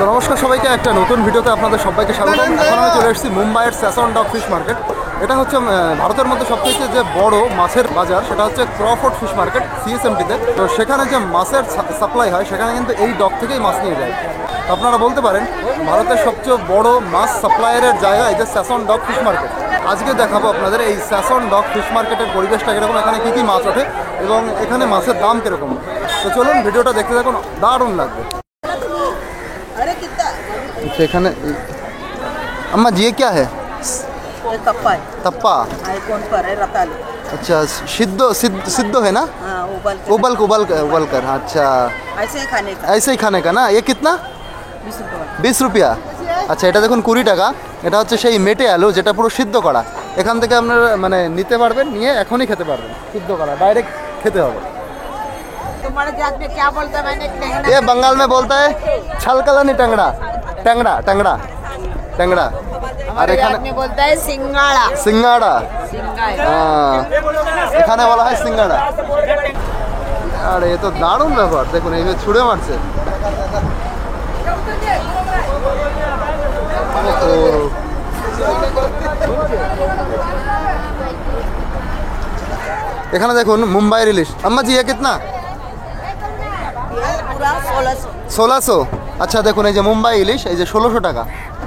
তো নমস্কার সবাইকে, একটা নতুন ভিডিওতে আপনাদের সবাইকে স্বাগতম। এখন আমি চলে এসেছি মুম্বাইয়ের স্যাসন ডক ফিশ মার্কেট। এটা হচ্ছে ভারতের মধ্যে সবথেকে যে বড় মাছের বাজার, সেটা হচ্ছে ক্রফোর্ড ফিশ মার্কেট সিএসএমটিতে। তো সেখানে যে মাছের সাপ্লাই হয়, সেখানে কিন্তু এই ডক থেকেই মাছ নিয়ে যায়। তো আপনারা বলতে পারেন ভারতের সবচেয়ে বড় মাছ সাপ্লায়ারের জায়গা এই যে স্যাসন ডক ফিশ মার্কেট। আজকে দেখাবো আপনাদের এই স্যাসন ডক ফিশ মার্কেটের পরিবেশটা কীরকম, এখানে কী কী মাছ ওঠে এবং এখানে মাছের দাম কীরকম। তো চলুন ভিডিওটা দেখতে থাকুন, দারুণ লাগবে। এখানে अम्मा जी ये क्या है? ये तप्पा है। तप्पा। आईकॉन पर है रतालू। अच्छा, सिद्धो है ना? हाँ, उबल कर। अच्छा, ऐसे ही खाने का। ऐसे ही खाने का ना। ये कितना? 20 रुपया। আচ্ছা, এটা দেখুন 20 টাকা। এটা হচ্ছে সেই মেটে আলু, যেটা পুরো সিদ্ধ করা। এখান থেকে আপনারা মানে নিতে পারবেন, নিয়ে এখনই খেতে পারবেন। সিদ্ধ করা ডাইরেক্ট খেতে হবে। तुम्हारे जात में क्या बोलता है? मैंने टेंगड़ा। ये बंगाल में बोलता है छलकलानी टंगड़ा। टंगड़ा टंगड़ा टंगड़ा। हमारे जात में बोलता है सिंगाड़ा। सिंगाड़ा। सिंगाड़ा। हाँ, এখানে বলা হয় সিঙ্গাড়া। আর এ তো দারুণ ব্যাপার, দেখুন এইভাবে ছুঁড়ে মারছে। এখানে দেখুন মুম্বাইয়ের ইলিশ। আম্মা জি কিতনা? 1600। আচ্ছা দেখুন, এই যে মুম্বাই ইলিশ, এই যে 1600 টাকা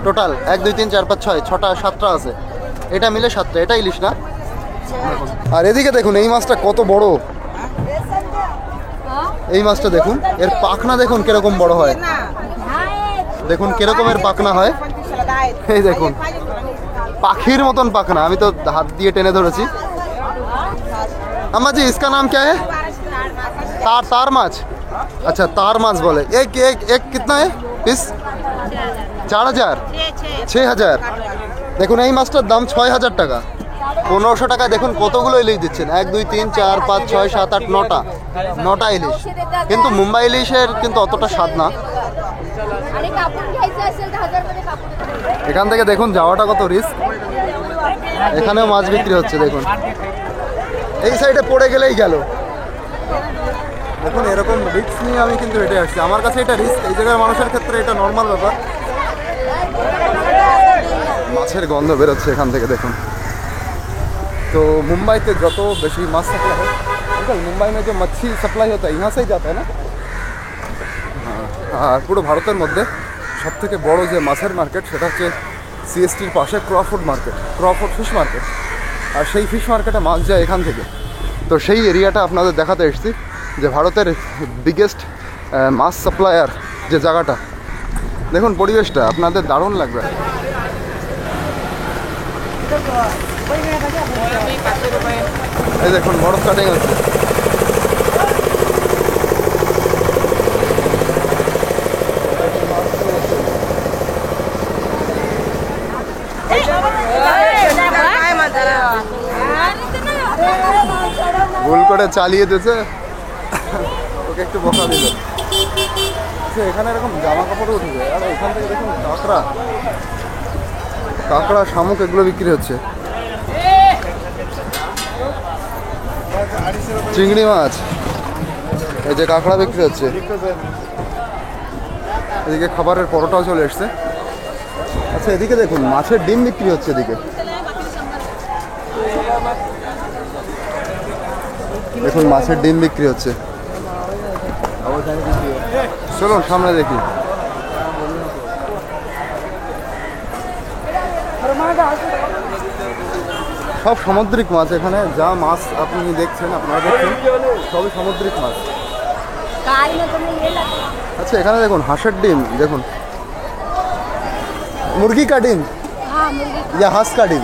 টোটাল। 1 2 3 4 5 6 6টা 7টা আছে, এটা মিলে 7টা। এটা ইলিশ না? আর এদিকে দেখুন এই মাছটা কত বড়। এই মাছটা দেখুন, এর পাখনা দেখুন কিরকম বড় হয়। দেখুন কিরকমের পাখনা হয়, এই দেখুন পাখির মতন পাখনা। আমি তো হাত দিয়ে টেনে ধরেছি। আম্মা জি इसका नाम क्या है? तार माछ। अच्छा, तार माछ बोले। एक कितना है पिस? 4000 6000। দেখুন এই মাছটার দাম 6000 টাকা। 1500 টাকায় দেখুন কতগুলো ইলিশ দিচ্ছেন। 1 2 3 4 5 6 7 8 9টা ইলিশ। কিন্তু মুম্বাই ইলিশের কিন্তু অতটা স্বাদ না। এখান থেকে দেখুন যাওয়াটা কত রিস্ক। এখানেও মাছ বিক্রি হচ্ছে দেখুন। এই সাইডে পড়ে গেলেই গেল। দেখুন এরকম রিস্ক নিয়ে আমি কিন্তু হেঁটে আসছি। আমার কাছে এটা রিস্ক, এই জায়গার মানুষের ক্ষেত্রে এটা নর্মাল ব্যাপার। মাছের গন্ধ বেরোচ্ছে এখান থেকে দেখুন। তো মুম্বাইতে যত বেশি মাছ সাপ্লাই হয়, মুম্বাই में जो मच्छी सप्लाई होता है यहाँ से ही जाता है ना। আর পুরো ভারতের মধ্যে সবথেকে বড় যে মাছের মার্কেট, সেটা হচ্ছে সিএসটির পাশে ক্রফোর্ড ফিশ মার্কেট। আর সেই ফিশ মার্কেটে মাছ যায় এখান থেকে। তো সেই এরিয়াটা আপনাদের দেখাতে এসেছি, যে ভারতের বিগেস্ট মাছ সাপ্লায়ার যে জায়গাটা। দেখুন পরিবেশটা আপনাদের দারুণ লাগবে। এই দেখুন বরফ কাটিং হচ্ছে। ভুল করে চালিয়ে দিয়েছে, ওকে একটু বকা দিল। এখানে এরকম জামা কাপড় উঠে যায়। আর এখান থেকে দেখুন কাঁকড়া শামুক এগুলো বিক্রি হচ্ছে। চিংড়ি মাছ, এই যে কাঁকড়া বিক্রি হচ্ছে। এদিকে খাবারের পরোটাও চলে এসছে। আচ্ছা এদিকে দেখুন মাছের ডিম বিক্রি হচ্ছে। এদিকে দেখুন মাছের ডিম বিক্রি হচ্ছে। চলুন সামনে দেখি। সব সামুদ্রিক মাছ। এখানে যা মাছ আপনি দেখছেন, আপনারা দেখছেন, সবই সামুদ্রিক মাছ। আচ্ছা এখানে দেখুন হাঁসের ডিম। দেখুন মুরগি কা ডিম ইয়া হাঁস কা ডিম?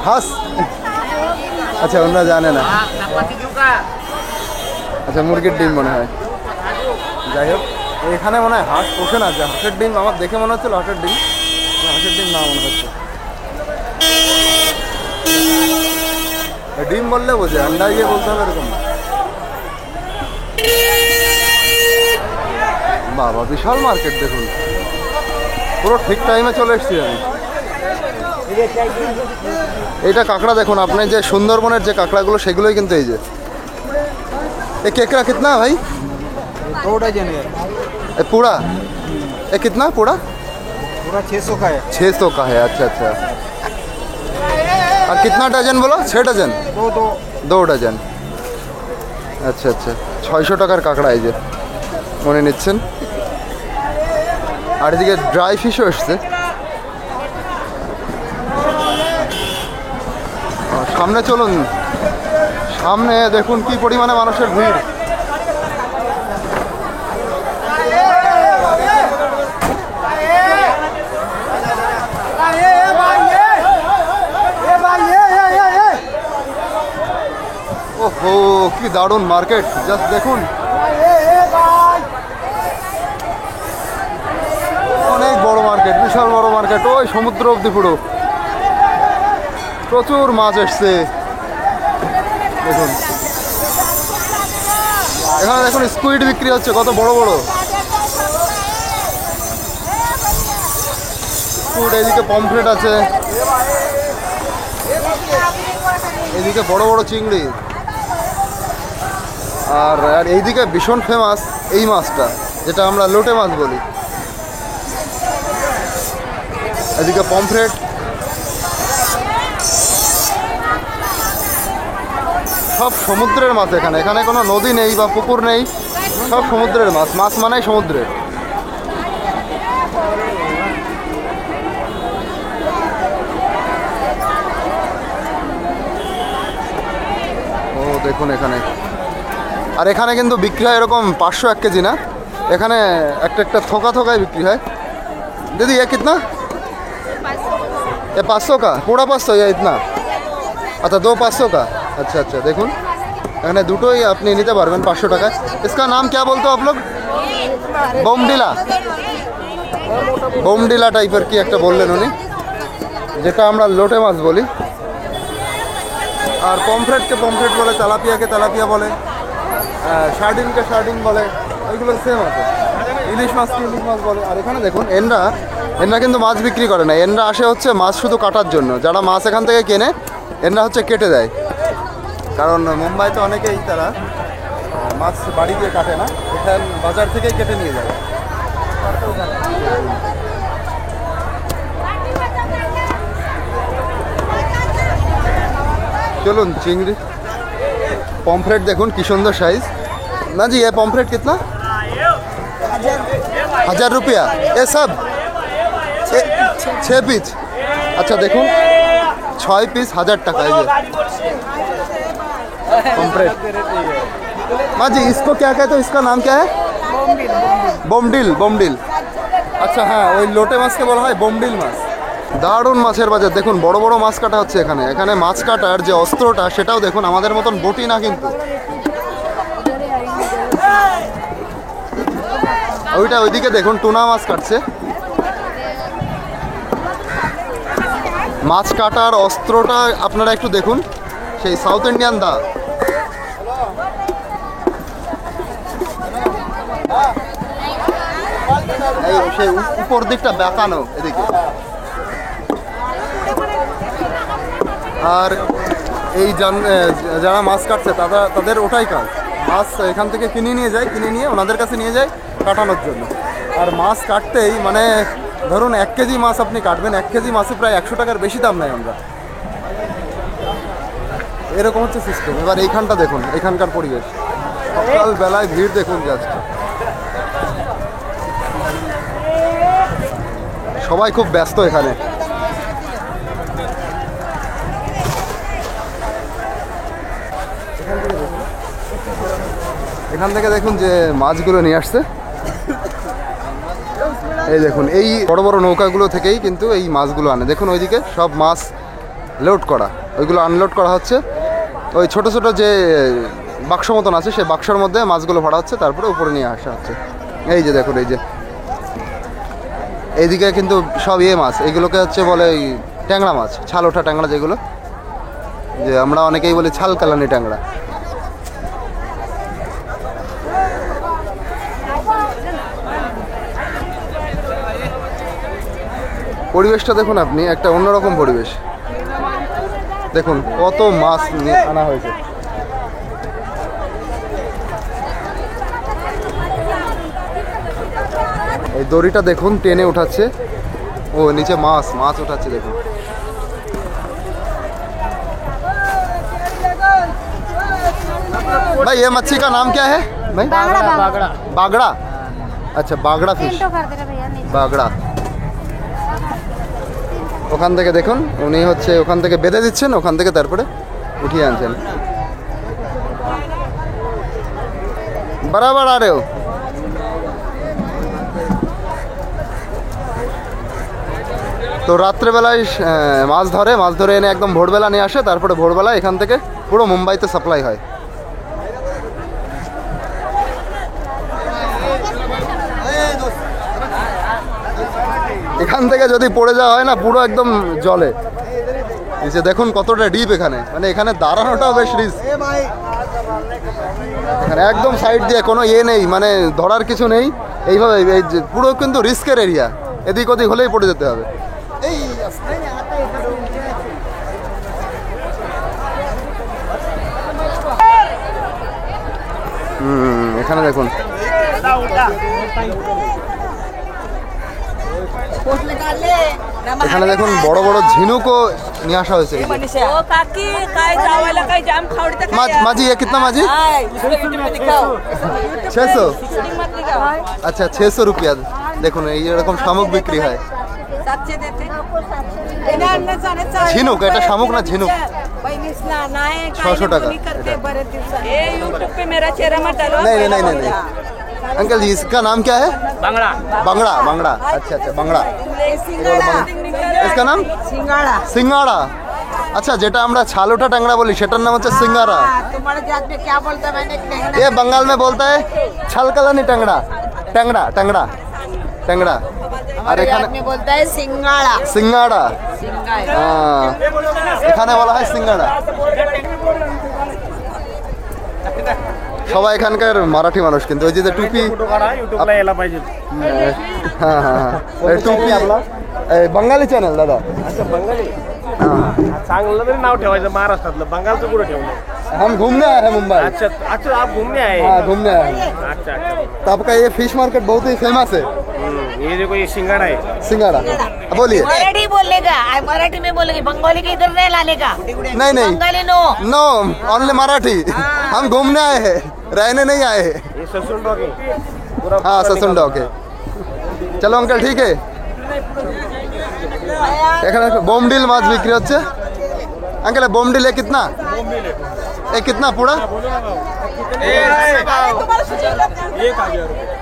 হাঁস। আচ্ছা ওনারা জানে না। আচ্ছা মুরগির ডিম মনে হয়। যাই হোক, এখানে মনে হয় হাঁস পোষে না। যে হাঁসের ডিম আমার দেখে মনে হচ্ছিল হাঁসের ডিম না মনে হচ্ছে। ডিম বললে বোঝে, আন্ডা গিয়ে বলতে হবে এরকম। বাবা বিশাল মার্কেট দেখুন, পুরো ঠিক টাইমে চলে এসেছি আমি। এইটা কাঁকড়া দেখুন, আপনি যে সুন্দরবনের যে কাঁকড়াগুলো সেগুলোই কিন্তু এই যে। ये केकड़ा कितना है भाई? 2 डजन है। पूरा ये कितना पूरा? पूरा 600 का है। 600 का है। अच्छा अच्छा। और कितना डजन बोलो? 6 डजन? दो डजन। আচ্ছা আচ্ছা, 600 টাকার কাঁকড়া এই যে মনে নিচ্ছেন। আর এদিকে ড্রাই ফিশও এসছে। সামনে চলুন, সামনে দেখুন কি পরিমাণে মানুষের ভিড়। ওহো, কি দারুণ মার্কেট, জাস্ট দেখুন। অনেক বড় মার্কেট, বিশাল বড় মার্কেট, ওই সমুদ্র অব্দি পুরো। প্রচুর মাছ এসছে দেখুন। এখানে দেখুন স্কুইড বিক্রি হচ্ছে, কত বড় বড় স্কুইড। এইদিকে পমফ্রেট আছে, এইদিকে বড় বড় চিংড়ি। আর এইদিকে ভীষণ ফেমাস এই মাছটা, যেটা আমরা লোটে মাছ বলি। এদিকে পমফ্রেট, সব সমুদ্রের মাছ। এখানে এখানে কোনো নদী নেই বা পুকুর নেই, সব সমুদ্রের মাছ। মাছ মানেই সমুদ্রের। ও দেখুন এখানে। আর এখানে কিন্তু বিক্রি হয় এরকম 500 1 কেজি না, এখানে একটা একটা থোকা থোকায় বিক্রি হয়। দিদি ये कितना? ये 500 का पूरा 500 या इतना? अच्छा 2 500 का। अच्छा अच्छा, দেখুন এখানে দুটোই আপনি নিতে পারবেন 500 টাকায়। इसका नाम क्या बोलते हो आप लोग? বোমডিলা। বোমডিলা টাইপের কি একটা বললেন উনি, যেটা আমরা লোটে মাছ বলি। আর পমফ্রেটকে পমফ্রেট বলে, তেলাপিয়াকে তেলাপিয়া বলে, সার্ডিনকে সার্ডিন বলে, ওইগুলো সেম আছে। ইলিশ মাছকে ইলিশ মাছ বলে। আর এখানে দেখুন এনরা কিন্তু মাছ বিক্রি করে না, এনরা আসে হচ্ছে মাছ শুধু কাটার জন্য। যারা মাছ এখান থেকে কেনে এনরা হচ্ছে কেটে দেয়, কারণ মুম্বাইতে অনেকেই তারা মাছ বাড়ি দিয়ে কাটে না, এখান বাজার থেকেই কেটে নিয়ে যায়। চলুন চিংড়ি, পমফ্রেট দেখুন কি সুন্দর সাইজ। না জি, ये पॉम्फ्रेट कितना? 1000 रुपया ये सब 6 পিস। আচ্ছা দেখুন 6 পিস 1000 টাকা। এই যে पॉम्फ्रेट। माँ जी इसको क्या कहते हो, इसका नाम क्या है? বোমডিল। বোমডিল। আচ্ছা হ্যাঁ, ওই লোটে মাছকে বলা হয় বোমডিল মাছ। দারুণ মাছের বাজার দেখুন, বড় বড় মাছ কাটা হচ্ছে এখানে। এখানে মাছ কাটার যে অস্ত্রটা সেটাও দেখুন, আমাদের মতন বটি না কিন্তু। ওইটা ওইদিকে দেখুন টুনা মাছ কাটছে। মাছ কাটার অস্ত্রটা আপনারা একটু দেখুন, সেই সাউথ ইন্ডিয়ান দা। এই সেই উপর দিকটা বেঁকানো এদিকে। আর এই যারা মাছ কাটছে তাদের ওটাই কাজ, মাছ এখান থেকে কিনে নিয়ে যায়, কিনে নিয়ে ওনাদের কাছে নিয়ে যায় কাটানোর জন্য। আর মাছ কাটতেই মানে ধরুন 1 কেজি মাছ আপনি কাটবেন, 1 কেজি মাছে প্রায় 100 টাকার বেশি দাম নেয় আমরা। এরকম হচ্ছে সিস্টেম। এবার এইখানটা দেখুন, এখানকার পরিবেশ, সকাল বেলায় ভিড় দেখুন, জাস্ট সবাই খুব ব্যস্ত এখানে। এখান থেকে দেখুন যে মাছগুলো নিয়ে আসছে, এই দেখুন এই বড় বড় নৌকাগুলো থেকেই কিন্তু এই মাছগুলো আনে। দেখুন ওইদিকে সব মাছ লোড করা, ওইগুলো আনলোড করা হচ্ছে। ওই ছোট ছোট যে বাক্স মতন আছে সেই বাক্সর মধ্যে মাছগুলো ভরা হচ্ছে, তারপরে উপরে নিয়ে আসা হচ্ছে। এই যে দেখুন, এই যে এইদিকে কিন্তু সব মাছ, এইগুলোকে হচ্ছে বলে ট্যাংরা মাছ, ছাল ওঠা ট্যাংরা, যেগুলো যে আমরা অনেকেই বলি ছাল কালানি ট্যাংরা। পরিবেশটা দেখুন আপনি, একটা অন্যরকম পরিবেশ। দেখুন কত মাছ আনা হয়েছে। এই দড়িটা দেখুন টেনে উঠাচ্ছে। ও নিচে মাছ মাছ উঠাচ্ছে দেখুন। भाई ये मच्छी का नाम क्या है भाई? बागड़ा। बागड़ा। अच्छा बागड़ा फिश, বাগড়া। ওখান থেকে দেখুন উনি হচ্ছে ওখান থেকে বেঁধে দিচ্ছেন, ওখান থেকে তারপরে উঠিয়ে আনছেন। বরাবর আ রে হো। তো রাত্রেবেলায় মাছ ধরে এনে একদম ভোরবেলা নিয়ে আসে, তারপরে ভোরবেলা এখান থেকে পুরো মুম্বাইতে সাপ্লাই হয়। এখান থেকে যদি পড়ে যাওয়া হয় না পুরো একদম জলে। এই যে দেখুন কতটা ডিপ এখানে, মানে এখানে দাঁড়ানোটাও বেশ রিস্ক। এখানে একদম সাইড দিয়ে কোনো ইয়ে নেই, মানে ধরার কিছু নেই। এইভাবে এই যে পুরো কিন্তু রিস্কের এরিয়া, এদিক ওদিক হলেই পড়ে যেতে হবে। এখানে দেখুন এখানে দেখুন বড় বড় ঝিনুকও নিয়ে আসা হয়েছে। মাঝি ये कितना माजी? 600। अच्छा 600 रुपया। দেখুন এই এরকম শামুক বিক্রি হয়। ঝিনুক, এটা শামুক না ঝিনুক। 600 টাকা। नहीं नहीं नहीं नहीं अंकल जी इसका नाम क्या है? बांगड़ा। बांगड़ा बांगड़ा। अच्छा अच्छा बांगड़ा। इसका नाम सिंगाड़ा। सिंगाड़ा। अच्छा যেটা আমরা ছালোটা ট্যাংরা বলি সেটার নাম হচ্ছে সিঙ্গারা। तुम्हारे जात में क्या बोलता है मैंने टेंगड़ा। ये बंगाल में बोलता है छलकलानी टैंगड़ा। टैंगड़ा टैंगड़ा टैंगड़ा। আর এখানে में बोलता है सिंगाड़ा। সিঙ্গাড়া। सिंगाड़ा। হ্যাঁ এখানে বলা হয় সিঙ্গাড়া। সবাই এখানকার মারাঠি মানুষ, কিন্তু ওই যে টুপি হ্যাঁ হ্যাঁ হ্যাঁ टूपी बंगाली चॅनल दादा। अच्छा बंगाली चांगलं तरी नाव ठेवायचं महाराष्ट्रातलं, बंगालचं कुठं ठेवलं? हम घूमने आए हैं मुंबई। अच्छा अच्छा आप घूमने आए? हाँ घूमने आए हैं। अच्छा अच्छा। तो आपका ये फिश मार्केट बहुत ही फेमस है। ये देखो ये सिंगाड़ा है। सिंगाड़ा बोलिए। मराठी बोलेगा, मराठी में बोलेगी, बंगाली के इधर नहीं लाने का। नहीं नहीं Bengali no no only Marathi. हम घूमने आए हैं, रहने नहीं आए हैं। ये ससुर डॉग है पूरा। हाँ ससुन डॉग है। चलो अंकल ठीक है। এখানে বোমডিল মাছ বিক্রি হচ্ছে। अंकल বোমডিल है कितना? ये कितना पूरा?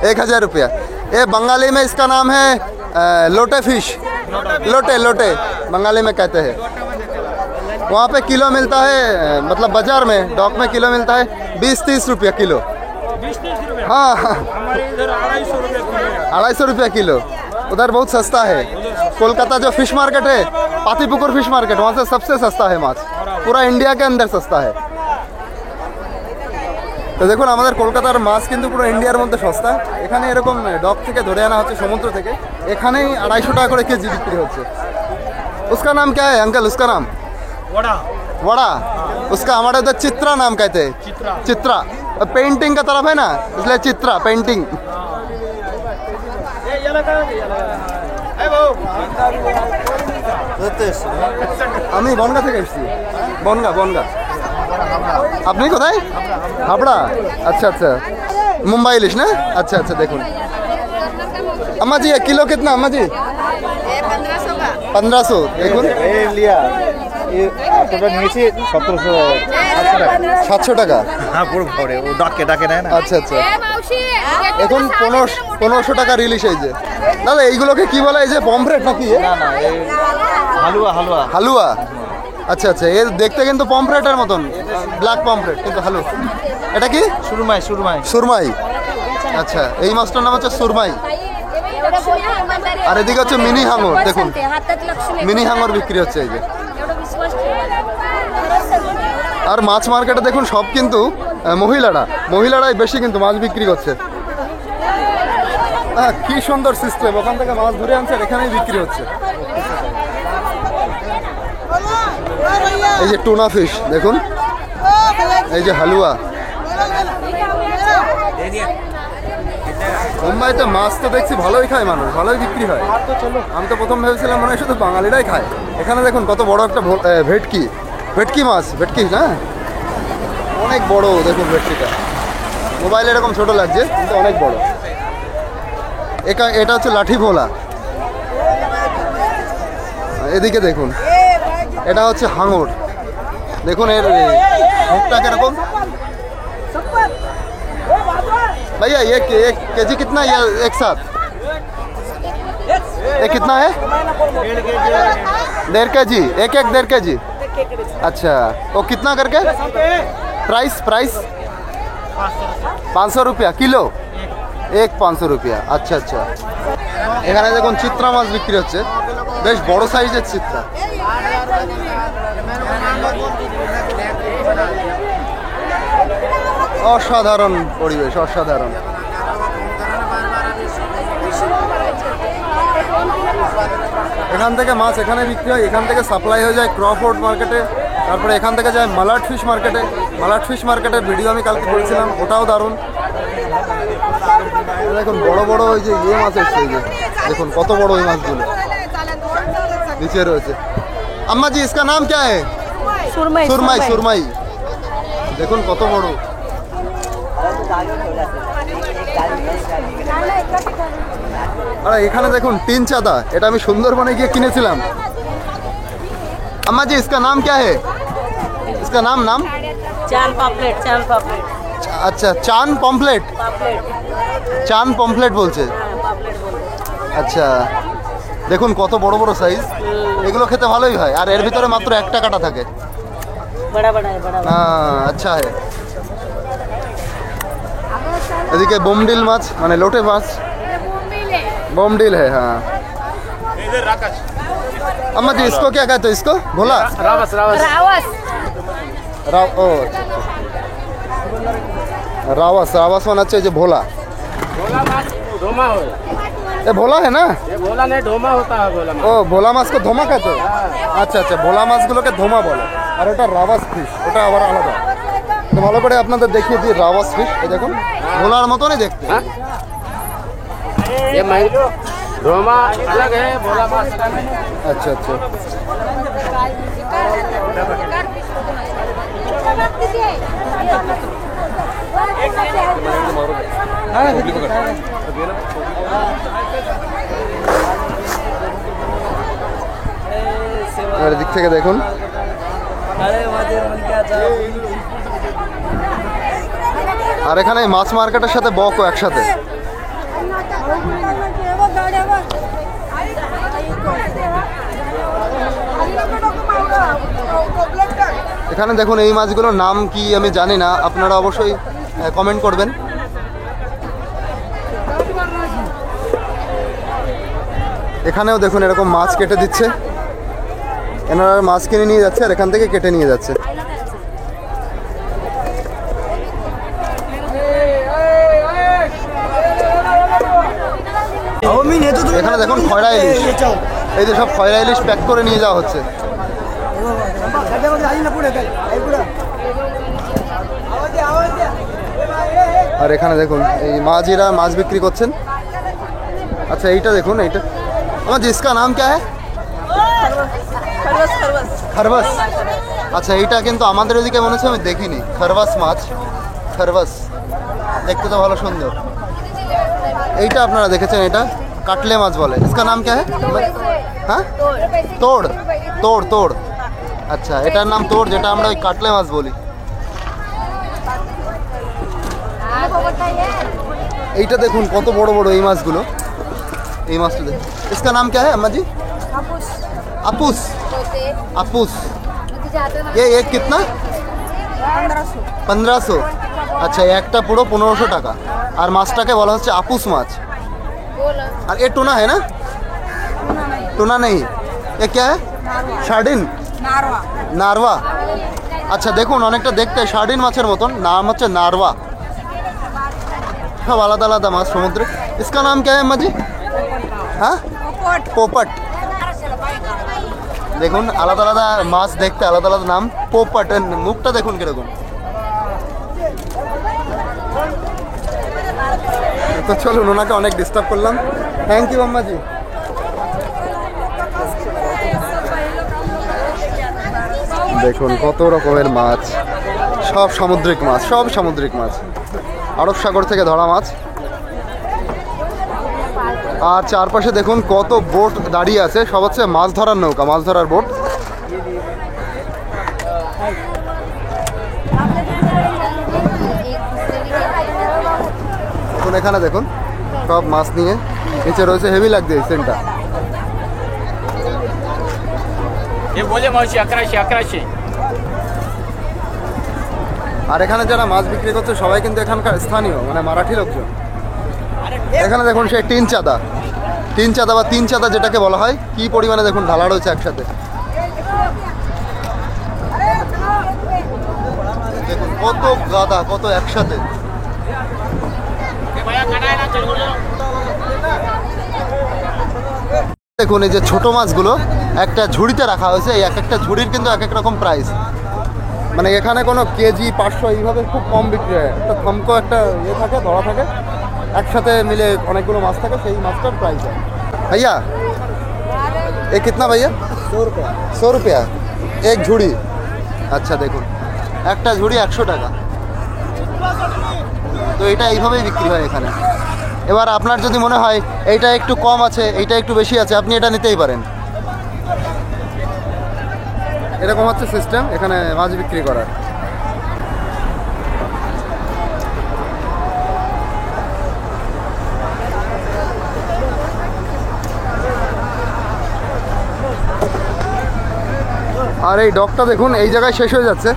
1000 रुपया। ये बंगाली में इसका नाम है लोटे फिश। लोटे लोटे बंगाली में कहते हैं। वहाँ पे किलो मिलता है, मतलब बाजार में डॉक में किलो मिलता है 20-30 रुपया किलो। हाँ 250 रुपया किलो। उधर बहुत सस्ता है। कोलकाता जो फिश मार्केट है, पातीपुकुर फिश मार्केट, वहाँ से सबसे सस्ता है माछ, पूरा इंडिया के अंदर सस्ता है। তো দেখুন আমাদের কলকাতার মাছ কিন্তু পুরো ইন্ডিয়ার মধ্যে সস্তা। এখানে এরকম ডক থেকে ধরে আনা হচ্ছে সমুদ্র থেকে, এখানেই 250 টাকা করে কেজি বিক্রি হচ্ছে। उसका नाम क्या है अंकल? उसका नाम वड़ा। वड़ा। उसका हमारे उधर चित्रा नाम कहते हैं। चित्रा पेंटिंग का तरफ है ना, इसलिए चित्रा पेंटिंग। আমি বনগা থেকে এসেছি। বনগা বনগা। আপনি কোথায়? হাবড়া। আচ্ছা আচ্ছা মুম্বাই ইলিশ না? আচ্ছা আচ্ছা দেখুন अम्मा जी किलो कितना अम्मा जी? 1500 দেখুন। ये लिया ये आपका नीचे 700 টাকা। हाँ पूरा भरे वो डाके डाके ना। আচ্ছা আচ্ছা এখন 1500 টাকা রিলিশ এই যে। দাদা এইগুলোকে কি বলে? এই যে পমফ্রেট নাকি? ना ना ये हलवा हलवा। হালুয়া। আচ্ছা আচ্ছা এর দেখতে কিন্তু পমফ্রেটের মতন, ব্ল্যাক পমফ্রেট কিন্তু হালুয়া। এটা কি? सुरमाई सुरमाई। সুরমাই। আচ্ছা এই মাছটার নাম হচ্ছে সুরমাই। আর এদিকে হচ্ছে মিনি হাঙর। দেখুন মিনি হাঙর বিক্রি হচ্ছে এই যে। আর মাছ মার্কেটে দেখুন সব কিন্তু মহিলারাই বেশি কিন্তু মাছ বিক্রি করছে। হ্যাঁ কি সুন্দর সিস্টেম, ওখান থেকে মাছ ধরে আনছে এখানেই বিক্রি হচ্ছে। এই যে টুনা ফিশ দেখুন, এই যে হালুয়া। মুম্বাইতে মাছ তো দেখছি ভালোই খায় মানুষ, ভালোই বিক্রি হয়। আমি তো প্রথম ভেবেছিলাম মনে হয় শুধু বাঙালিরাই খায়। এখানে দেখুন কত বড় একটা ভেটকি, ভেটকি মাছ, ভেটকি না অনেক বড়। দেখুন ভেটকিটা মোবাইলে এরকম ছোট লাগছে কিন্তু অনেক বড়। এটা হচ্ছে লাঠি ভোলা। এদিকে দেখুন এটা হচ্ছে হাঙর। দেখুন এর মুখটা কিরকম। भैया ये एक केजी कितना है एक साथ? ये कितना है? 1.5 kg, एक 1.5 kg। अच्छा वो कितना करके प्राइस? 500 रुपया किलो, एक 500 रुपया। अच्छा अच्छा। এখানে দেখুন চিত্রা মাছ বিক্রি হচ্ছে, বেশ বড় সাইজের চিত্রা। অসাধারণ পরিবেশ, অসাধারণ। এখান থেকে মাছ এখানে বিক্রি হয়, এখান থেকে সাপ্লাই হয়ে যায় ক্রফোর্ড মার্কেটে, তারপরে এখান থেকে যায় মালাড ফিশ মার্কেটে। মালাড ফিশ মার্কেটের ভিডিও আমি কালকে করেছিলাম, ওটাও দারুণ। দেখুন বড় বড় ওই যে মাছ এসছে, এই যে দেখুন কত বড় ওই মাছগুলো নিচে রয়েছে। আম্মা জি इसका नाम क्या है? सुरमई सुरमई। सुरमई দেখুন কত বড়। আর এখানে দেখুন তিন চাঁদা, এটা আমি সুন্দরবনে গিয়ে কিনেছিলাম। আম্মা জি इसका नाम क्या है? इसका नाम चांद पापलेट, चांद पापलेट, আচ্ছা চান পমফ্লেট, पापलेट, চান পমফ্লেট বলছে। पापलेट बोलते আচ্ছা দেখুন কত বড় বড় সাইজ, এগুলো খেতে ভালোই হয়। আর এর ভিতরে মাত্র একটা কাটা থাকে। बड़ा बड़ा है, बड़ा হ্যাঁ আচ্ছা है। এদিকে বোমডিল মাছ মানে লোটে মাছ, বোমডিল है हाँ। अम्मा जी इसको क्या कहते हो? इसको भोला रावस रावस रावस, ओ अच्छा, अच्छा। रावस रावस मान अच्छा जो भोला, भोला माछ धोमा हो। ये भोला है ना? ये भोला नहीं ढोमा होता है भोला माछ। ও ভোলা মাছকে ধোমা খেতে? আচ্ছা আচ্ছা, ভোলা মাছগুলোকে ধোমা বলে, আর ওটা রাওয়াস ফিশ, ওটা আবার আলাদা। তো ভালো করে আপনাদের দেখিয়ে দিই রাওয়াস ফিশ। এই দেখুন ভোলার মতনই দেখতে। ये महंगो ढोमा अलग है, भोला माछ अलग है। আচ্ছা আচ্ছা। আর দিক থেকে দেখুন আর এখানে মাছ মার্কেটের সাথে বকও একসাথে। এখানে দেখুন এই মাছগুলোর নাম কি আমি জানি না, আপনারা অবশ্যই কমেন্ট করবেন। এখানেও দেখুন এরকম মাছ কেটে দিচ্ছে, এনারা মাছ কিনে নিয়ে যাচ্ছে আর এখান থেকে কেটে নিয়ে যাচ্ছে। এখানে দেখুন খয়রা ইলিশ, এই যে সব খয়রা ইলিশ প্যাক করে নিয়ে যাওয়া হচ্ছে। আর এখানে দেখুন এই মাঝিরা মাছ বিক্রি করছেন। আচ্ছা এইটা দেখুন, এইটা আমার জিসকা নাম কে হ্যায়? খরবাস। আচ্ছা এইটা কিন্তু আমাদের ওদিকে মনে হচ্ছে আমি দেখিনি, খরবাস মাছ, খরবাস দেখতে তো ভালো সুন্দর। এইটা আপনারা দেখেছেন, এটা কাটলে মাছ বলে। इसका नाम क्या है? হ্যাঁ তোড়, তোড় তোড়। আচ্ছা এটার নাম তোড়, যেটা আমরা ওই কাটলে মাছ বলি। এইটা দেখুন কত বড় বড় এই মাছগুলো, এই মাছটা দেখুন। इसका नाम क्या है अम्मा जी? अपूस। अपूस। ये एक कितना? 1500। আচ্ছা একটা পুরো 1500 টাকা। আর মাছটাকে বলা হচ্ছে আপুস মাছ। আর এ টুনা है ना? टूना नहीं, ये क्या है? সার্ডিন, নারওয়া। আচ্ছা দেখুন অনেকটা দেখতে সার্ডিন মাছের মতন, নাম হচ্ছে নারওয়া। সব আলাদা আলাদা মাছ সমুদ্রে। इसका नाम क्या है अम्मा जी? हाँ पोपट। দেখুন আলাদা আলাদা মাছ দেখতে আলাদা আলাদা নাম। পোপট, মুখটা দেখুন কিরকম। তো চলুন, ওনাকে অনেক ডিস্টার্ব করলাম। থ্যাংক ইউ আম্মাজি। দেখুন কত রকমের মাছ, সব সামুদ্রিক মাছ, সব সামুদ্রিক মাছ, আরব সাগর থেকে ধরা মাছ। আর চারপাশে দেখুন কত বোট দাঁড়িয়ে আছে, সব হচ্ছে মাছ ধরার নৌকা, মাছ ধরার বোট। এখন এখানে দেখুন সব মাছ নিয়ে নিচে রয়েছে, হেভি লাগছে এই সিনটা। আর এখানে যারা মাছ বিক্রি করছে সবাই কিন্তু এখানকার স্থানীয়, মানে মারাঠি লোকজন। এখানে দেখুন সেই টিন চাঁদা বা তিন চাঁদা যেটাকে বলা হয়, কি পরিমাণে দেখুন ঢালা রয়েছে একসাথে। দেখুন কত গাদা, কত একসাথে। দেখুন এই যে ছোট মাছগুলো একটা ঝুড়িতে রাখা হয়েছে, এই এক একটা ঝুড়ির কিন্তু এক এক রকম প্রাইস। মানে এখানে কোনো কেজি 500 এইভাবে খুব কম বিক্রি হয়। একটা থমকো একটা ইয়ে থাকে, ধরা থাকে, একসাথে মিলে অনেকগুলো মাছ থাকে, সেই মাছটার প্রাইস হয়। ভাইয়া এ কিতনা ভাইয়া? 100 রুপিয়া এক ঝুড়ি। আচ্ছা দেখুন একটা ঝুড়ি 100 টাকা। তো এটা এইভাবেই বিক্রি হয় এখানে। এবার আপনার যদি মনে হয় এইটা একটু কম আছে, এইটা একটু বেশি আছে, আপনি এটা নিতেই পারেন। এরকম হচ্ছে সিস্টেম এখানে মাছ বিক্রি করার। আর এই ডকটা দেখুন এই জায়গায় শেষ হয়ে যাচ্ছে।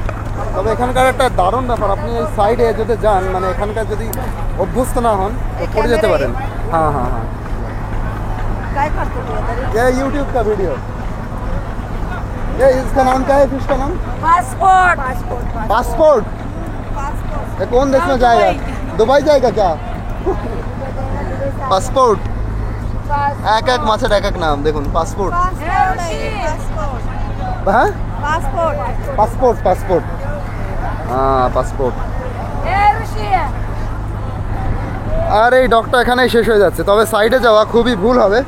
তবে এখানকার একটা দারুণ ব্যাপার, আপনি এই সাইডে যদি যান, মানে এখানকার যদি অভ্যস্ত না হন তো পড়ে যেতে পারেন। हाँ हाँ हाँ ये यूट्यूब का वीडियो, ये इसका नाम क्या है? फिश का नाम पासपोर्ट। पासपोर्ट। ये कौन देश में जाएगा? दुबई जाएगा क्या? पासपोर्ट। एक एक माছের এক এক নাম দেখুন। পাসপোর্ট, হ্যাঁ पासपोर्ट। পাসপোর্ট, পাসপোর্ট, হ্যাঁ পাসপোর্ট। আর এই ডকটা এখানেই শেষ হয়ে যাচ্ছে। তবে সাইডে যাওয়া খুবই ভুল হবে,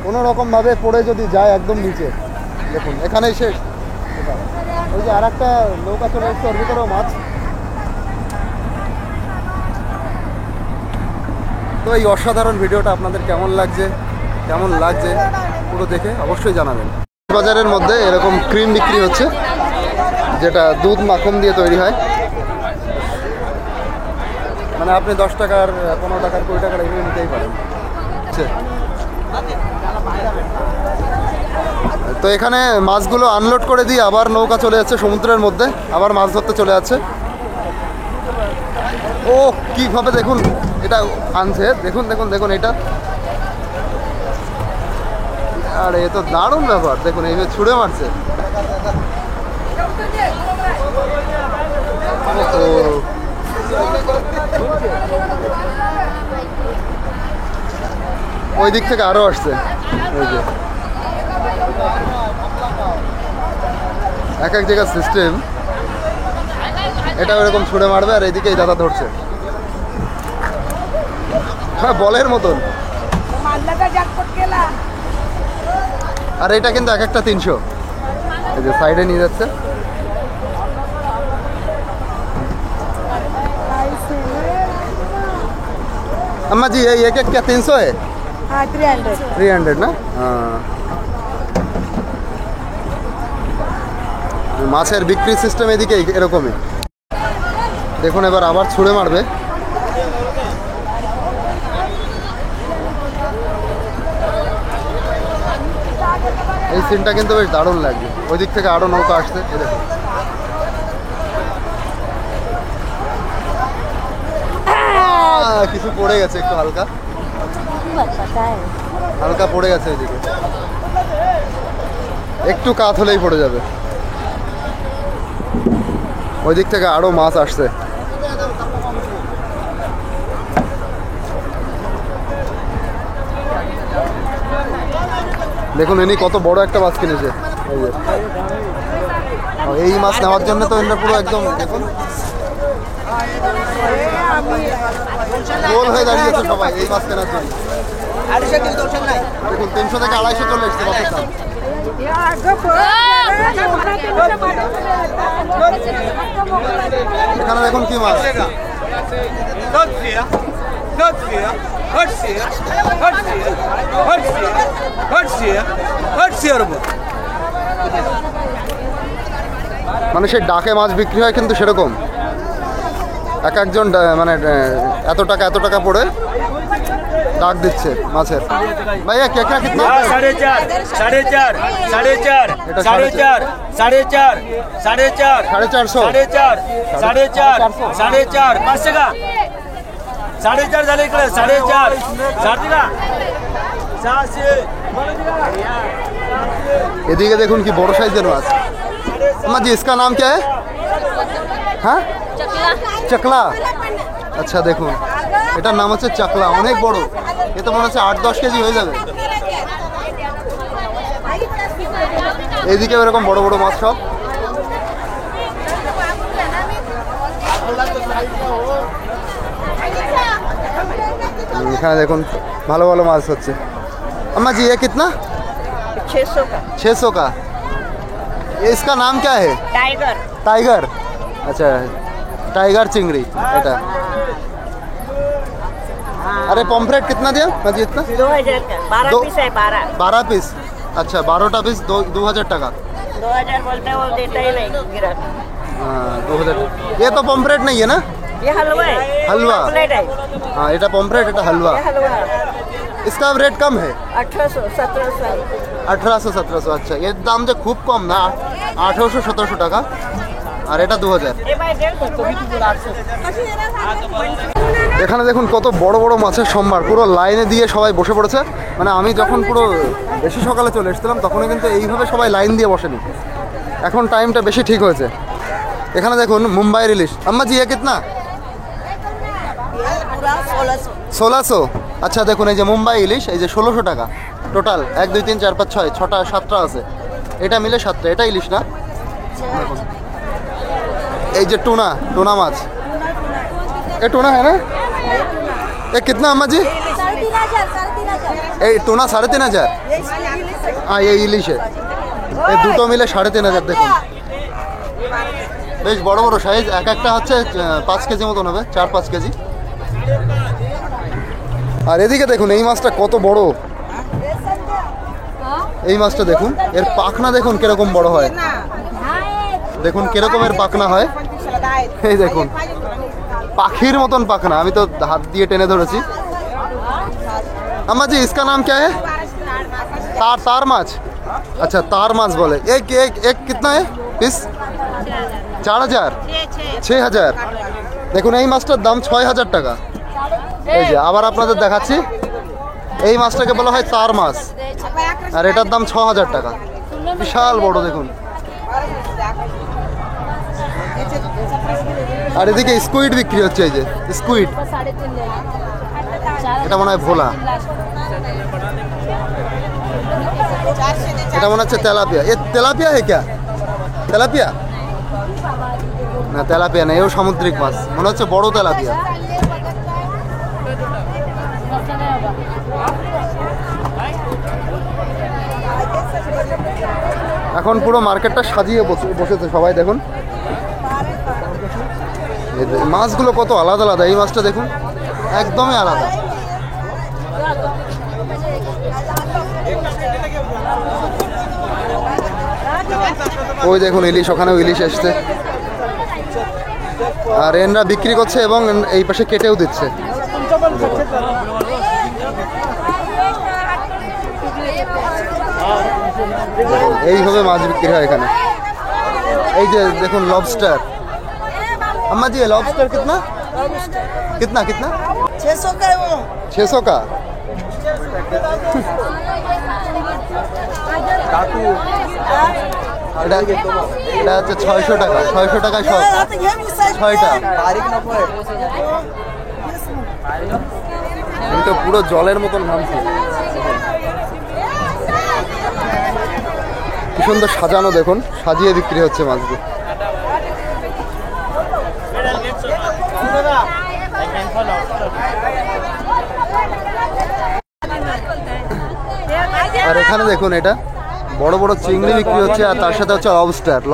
কোনো রকমভাবে পড়ে যদি যায় একদম নিচে। দেখুন এখানেই শেষ। ওই যে আর একটা নৌকা চলে এসছে, ওর ভিতরেও মাছ। তো এই অসাধারণ ভিডিওটা আপনাদের কেমন লাগছে পুরো দেখে অবশ্যই জানাবেন। বাজারের মধ্যে এরকম ক্রিম বিক্রি হচ্ছে, যেটা দুধ মাখন দিয়ে তৈরি হয়। মানে আপনি 10 টাকার, 15 টাকার, 20 টাকার এগুলো নিতেই পারেন। তো এখানে মাছগুলো আনলোড করে দিয়ে আবার নৌকা চলে যাচ্ছে সমুদ্রের মধ্যে, আবার মাছ ধরতে চলে যাচ্ছে। ও কিভাবে দেখুন এটা আনছে, দেখুন দেখুন দেখুন এটা। আর এ তো দারুণ ব্যাপার, দেখুন এইভাবে ছুঁড়ে মারছে। ওই দিক থেকে আরো আসছে। ওই যে এক এক জায়গার সিস্টেম, এটা ওরকম ছুঁড়ে মারবে আর এইদিকেই দাদা ধরছে। হ্যাঁ বলের মতন। আর এটা কিন্তু এক একটা 300। এই যে সাইডে নিয়ে যাচ্ছে। अम्मा जी ये एक क्या 300 है? हाँ 300। 300 না? হ্যাঁ। মাছের বিক্রি সিস্টেম এদিকে এরকমই। দেখুন এবার আবার ছুঁড়ে মারবে। এই সিনটা কিন্তু বেশ দারুণ লাগবে। ওই দিক থেকে আরো নৌকা আসছে, এই দেখুন। কিছু পড়ে গেছে একটু হালকা, হালকা পড়ে গেছে ওইদিকে, একটু কাত হলেই পড়ে যাবে। ওই দিক থেকে আরো মাছ আসছে। দেখুন ইনি কত বড় একটা মাছ কিনেছে। এই মাছ নেওয়ার জন্য তো এরা পুরো একদম দেখুন গোল হয়ে দাঁড়িয়েছে সবাই এই মাছ কেনার জন্য। দেখুন 300 থেকে 250 চলে এসছে মাছের দাম। এখানে দেখুন কি মাছ, মানে সেই ডাকে মাছ বিক্রি হয় কিন্তু সেরকম এক একজন মানে এত টাকা পড়ে ডাক দিচ্ছে মাছের। ভাইয়া কেকড়া কিतना? 4.5 4.5 4.5 4.5 4.5 4.5 450 4.5 4.5 5 টাকা 4.5 झाले इकडे 4.5 4 का 600 এদিকে দেখুন কি বড় সাইজের মাছ। अम्मा जी इसका नाम क्या है? हाँ चकला। আচ্ছা দেখুন এটার নাম হচ্ছে চাকলা, অনেক বড়, এ তো মনে হচ্ছে 8-10 কেজি হয়ে যাবে। এদিকে এরকম বড় বড় মাছ সব। এখানে দেখুন ভালো ভালো মাছ হচ্ছে। अम्मा जी ये कितना? 600 का 600 का। ये इसका नाम क्या है? टाइगर। टाइगर। अच्छा टाइगर चिंगड़ी এটা। अरे पॉम्फ्रेट कितना दिया? जी इतना 2000 का 12 दो- पीस है 12 12 पीस। अच्छा 12टा पीस 2000 টাকা। 2000 बोलते हैं वो देता ही नहीं गिरा। हाँ 2000। ये तो पॉम्फ्रेट नहीं है ना? ये हलवा है, हलवा। प्लेट है, हाँ এটা पॉम्फ्रेट এটা हलवा। ये हलवा है। इसका रेट कम है 1800 1700 1800-1700। अच्छा এর দাম যে খুব কম না, 1800-1700 টাকা, আর এটা 2000। ये भाई 150 এখানে দেখুন কত বড় বড় মাছের সম্ভার, পুরো লাইনে দিয়ে সবাই বসে পড়েছে। মানে আমি যখন পুরো বেশি সকালে চলে এসেছিলাম তখনই কিন্তু এইভাবে সবাই লাইন দিয়ে বসেনি, এখন টাইমটা বেশি ঠিক হয়েছে। এখানে দেখুন মুম্বাইয়ের ইলিশ। আম্মা জি এ কিতনা? पूरा 1600 1600। আচ্ছা দেখুন এই যে মুম্বাই ইলিশ, এই যে 1600 টাকা টোটাল। 1 2 3 4 5 6 6টা 7টা আছে, এটা মিলে 7টা। এটা ইলিশ না? দেখুন এই যে টুনা, টুনা মাছ, এ টুনা है ना? ये कितना अम्मा जी? 3500 এই টুনা 3500। हाँ ये ইলিশ है, এই দুটো মিলে 3500। দেখুন বেশ বড় বড় সাইজ, এক একটা হচ্ছে 5 কেজি মতন হবে, 4-5 কেজি। আর এদিকে দেখুন এই মাছটা কত বড়, এই মাছটা দেখুন, এর পাখনা দেখুন কিরকম বড় হয়, দেখুন কিরকমের পাখনা হয়, এই দেখুন পাখির মতন পাখনা। আমি তো হাত দিয়ে টেনে ধরেছি। अम्मा जी इसका नाम क्या है? तार तार माछ। अच्छा तार माछ बोले। एक एक एक कितना है পিস? 4000 6000। দেখুন এই মাছটার দাম 6000 টাকা। এই যে আবার আপনাদের দেখাচ্ছি, এই মাছটাকে বলা হয় তার মাছ, আর এটার দাম 6000 টাকা। বিশাল বড় দেখুন। আর এদিকে স্কুইড বিক্রি হচ্ছে, এই যে স্কুইড, এটা মনে হয় ভোলা, এটা মনে হচ্ছে তেলাপিয়া। এ তেলাপিয়া হে ক্যা? তেলাপিয়া না, তেলাপিয়া না, এও সামুদ্রিক মাছ, মনে হচ্ছে বড় তেলাপিয়া। এখন পুরো মার্কেটটা সাজিয়ে বসেছে সবাই। দেখুন এই মাছগুলো কত আলাদা আলাদা, এই মাছটা দেখুন একদমই আলাদা। ওই দেখুন ইলিশ, ওখানেও ইলিশ এসছে, আর এনরা বিক্রি করছে এবং এই পাশে কেটেও দিচ্ছে। এইভাবে মাছ বিক্রি হয় এখানে। এই যে দেখুন লবস্টার। अम्मा जी लॉबस्टर कितना कितना कितना? 600 का है वो 600 का। এটা এটা হচ্ছে 600 টাকা, 600 টাকায় সব 6টা। আমি তো পুরো জলের মতন ঘামছি। কি সুন্দর সাজানো, দেখুন সাজিয়ে বিক্রি হচ্ছে মাছগুলো। আর এখানে দেখুন এটা বড় বড় চিংড়ি বিক্রি হচ্ছে আর তার সাথে হচ্ছে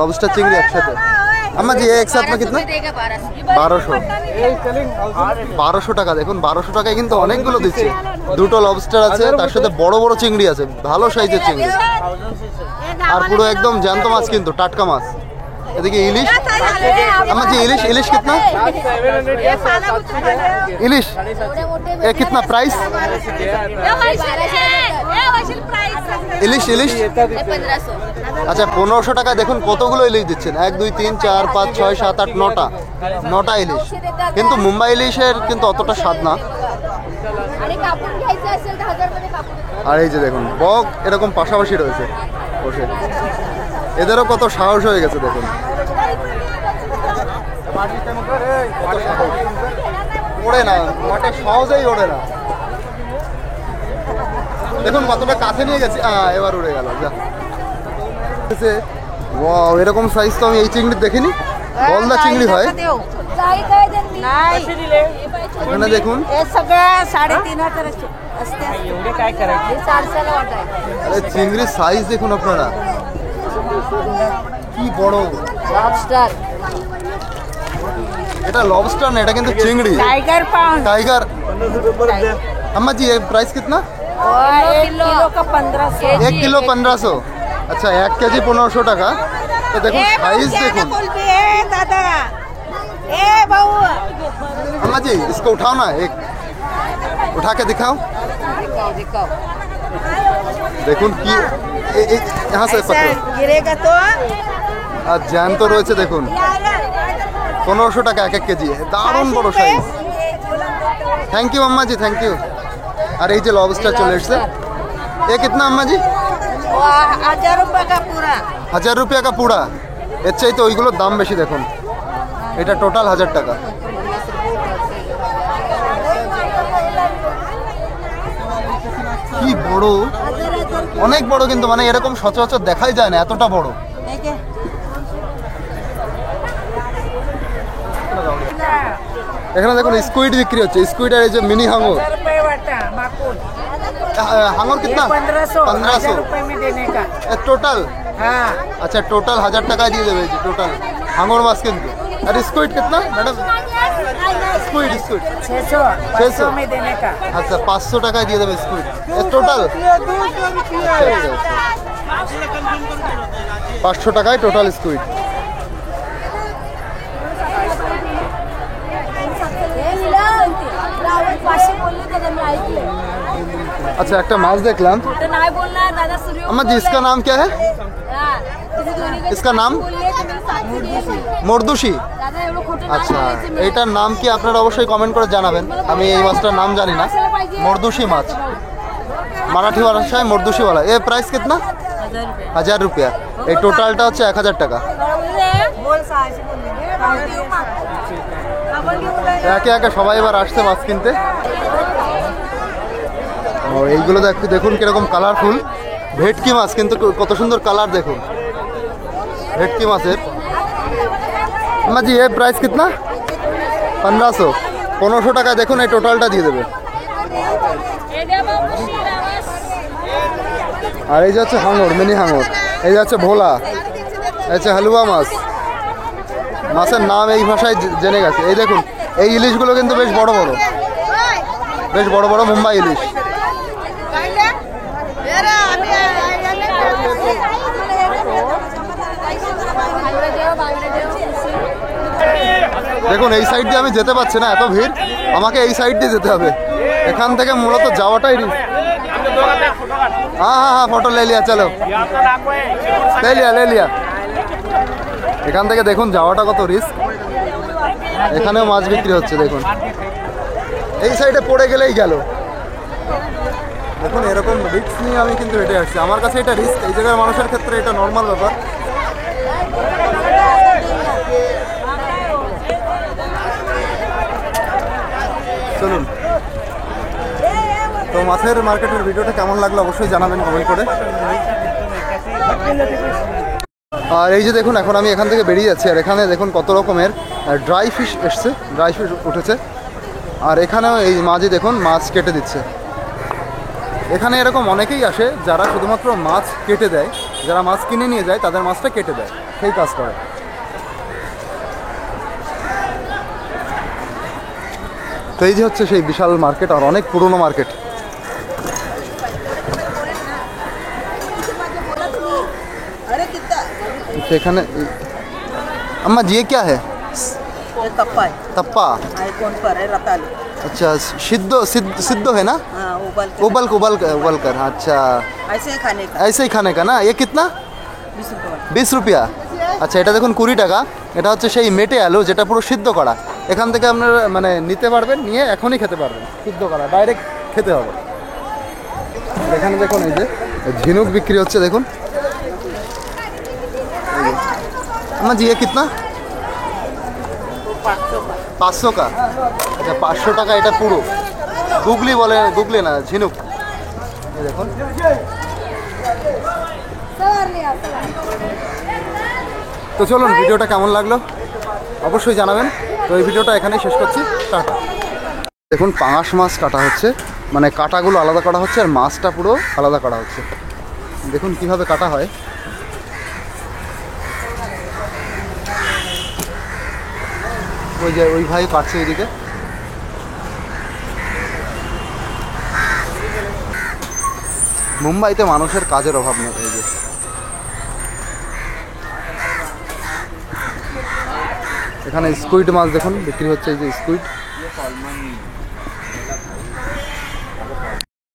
লবস্টার চিংড়ি একসাথে। আমার জি এক সাথে কিতনা 1200 টাকা। দেখুন 1200 টাকায় কিন্তু অনেকগুলো দিচ্ছে। দুটো লবস্টার আছে, তার সাথে বড় বড় চিংড়ি আছে, ভালো সাইজের চিংড়ি আর পুরো একদম জ্যান্ত মাছ, কিন্তু টাটকা মাছ। এদিকে ইলিশ। আমার জি ইলিশ কিতনা? ইলিশ এ কিতনা প্রাইস? ইলিশ আচ্ছা 1500 টাকা। দেখুন কতগুলো ইলিশ দিচ্ছেন, 1 2 3 4 5 6 7 8 9টা ইলিশ। কিন্তু মুম্বাই ইলিশের কিন্তু অতটা স্বাদ না। আর এই যে দেখুন বক এরকম পাশাপাশি রয়েছে বসে, এদেরও কত সাহস হয়ে গেছে দেখুন। ওড়ে না মাঠে, সহজেই ওড়ে না। দেখুন কতটা কাছে নিয়ে গেছে, এবার উড়ে গেল। যা ওয়াও, এরকম সাইজ তো আমি এই চিংড়ি দেখিনি। গলদা চিংড়ি হয় এখানে। দেখুন আরে চিংড়ির সাইজ দেখুন আপনারা, কি বড়। এটা লবস্টার না, এটা কিন্তু চিংড়ি। टाइगर। अम्मा जी ये प्राइस कितना? 1 किलो 1500। अच्छा 1 केजी 1500 টাকা। तो देखो साइज देखो। अम्मा जी इसको उठाओ ना, एक उठा के दिखाओ। দেখুন কি यहाँ से पकड़ो, गिरेगा तो আর জ্যান্ত রয়েছে দেখুন। 1500 টাকা 1 কেজি, দারুণ বড় সাইজ। থ্যাংক ইউ আম্মা জি, থ্যাংক ইউ। আর এই যে লবস্টার চলে এসছে, এ কিতনা আম্মা জি? 1000 रुपए का पूरा। 1000 रुपया का पूरा। এর চাইতে ওইগুলোর দাম বেশি দেখুন। এটা টোটাল 1000 টাকা। কি বড়, অনেক বড় কিন্তু, মানে এরকম সচরাচর দেখাই যায় না, এতটা বড়। এখানে দেখুন স্কুইড বিক্রি হচ্ছে, স্কুইড আর এই যে মিনি হাঙর। হাঙর কিतना? 1500 টোটাল। আচ্ছা টোটাল 1000 টাকায় দিয়ে দেবে টোটাল হাঙর মাছ কিন্তু। আর স্কুইড কিतना ম্যাডাম? স্কুইড 600 আচ্ছা 500 টাকায় দিয়ে দেবে স্কুইড টোটাল। 500 টাকায় টোটাল স্কুইড। अच्छा একটা মাছ দেখলাম। अम्मा जी इसका नाम क्या है? इसका नाम মর্দুশি। আচ্ছা এইটার নাম কি আপনারা অবশ্যই কমেন্ট করে জানাবেন, আমি এই মাছটার নাম জানি না। মর্দুশি মাছ, মারাঠি ভাষায় মর্দুশি বলা। এ প্রাইস কিतना? 1000 रुपया। এই টোটালটা হচ্ছে 1000 টাকা। একে একে সবাই এবার আসছে মাছ কিনতে। এইগুলো দেখুন কিরকম কালারফুল ভেটকি মাছ, কিন্তু কত সুন্দর কালার দেখুন ভেটকি মাছের। আম্মা জি এই প্রাইস কিतना? 1500। 1500 টাকায় দেখুন এই টোটালটা দিয়ে দেবে। আর এই যে হচ্ছে হাঙর, মিনি হাঙর। এই যে হচ্ছে ভোলা, এই হচ্ছে হালুয়া মাছ। মাছের নাম এই ভাষায় জেনে গেছে। এই দেখুন এই ইলিশগুলো কিন্তু বেশ বড় বড়, বেশ বড় বড় মুম্বাই ইলিশ। দেখুন এই সাইড দিয়ে আমি যেতে পারছি না, এত ভিড়। আমাকে এই সাইড দিয়ে যেতে হবে। এখান থেকে মূলত যাওয়াটাই রিস্ক। হ্যাঁ ফটো ले लिया, चलो ले लिया। এখান থেকে দেখুন যাওয়াটা কত রিস্ক। এখানেও মাছ বিক্রি হচ্ছে দেখুন, এই সাইডে পড়ে গেলেই গেল। দেখুন এরকম রিস্ক নিয়ে আমি কিন্তু হেঁটে আসছি। আমার কাছে এটা রিস্ক, এই জায়গার মানুষের ক্ষেত্রে এটা নর্মাল ব্যাপার। চলুন, তো মাছের মার্কেটের ভিডিওটা কেমন লাগলো অবশ্যই জানাবেন কমেন্ট করে। আর এই যে দেখুন এখন আমি এখান থেকে বেরিয়ে যাচ্ছি। আর এখানে দেখুন কত রকমের ড্রাই ফিশ এসছে, ড্রাই ফিশ উঠেছে। আর এখানেও এই মাঝে দেখুন মাছ কেটে দিচ্ছে। এখানে এরকম অনেকেই আসে যারা শুধুমাত্র মাছ কেটে দেয়, যারা মাছ কিনে নিয়ে যায় তাদের মাছটা কেটে দেয়, সেই কাজ করে। তো এই যে হচ্ছে সেই বিশাল মার্কেট, আর অনেক পুরনো মার্কেট। अरे कितना সেখানে আম্মা জি क्या है ये कप्पा है तप्पा? आईफोन पर है रतालू अच्छा सिद्ध है ना? हाँ उबल के उबल कर। अच्छा ऐसे ही खाने का ऐसे ही खाने का ना। ये कितना? 20 रुपये 20 रुपया। আচ্ছা এটা দেখুন 20 টাকা। এটা হচ্ছে সেই মেটে আলু যেটা পুরো সিদ্ধ করা। এখান থেকে আপনারা মানে নিতে পারবেন, নিয়ে এখনই খেতে পারবেন, সিদ্ধ করা ডাইরেক্ট খেতে হবে। এখানে দেখুন এই যে ঝিনুক বিক্রি হচ্ছে দেখুন। আমার জি কিতনা? 500 का। আচ্ছা 500 টাকা এটা পুরো। গুগলি বলে, গুগলি না, ঝিনুক। এই দেখুন। তো চলুন, ভিডিওটা কেমন লাগলো অবশ্যই জানাবেন। তো এই ভিডিওটা এখানেই শেষ করছি, টাটা। দেখুন পাঙাশ মাছ কাটা হচ্ছে, মানে কাটাগুলো আলাদা করা হচ্ছে আর মাছটা পুরো আলাদা করা হচ্ছে। দেখুন কিভাবে কাটা হয়। ওই যে ওই ভাই কাটছে ওইদিকে। মুম্বাইতে মানুষের কাজের অভাব নেই। এই যে এখানে স্কুইড মাছ দেখুন বিক্রি হচ্ছে, এই যে স্কুইড।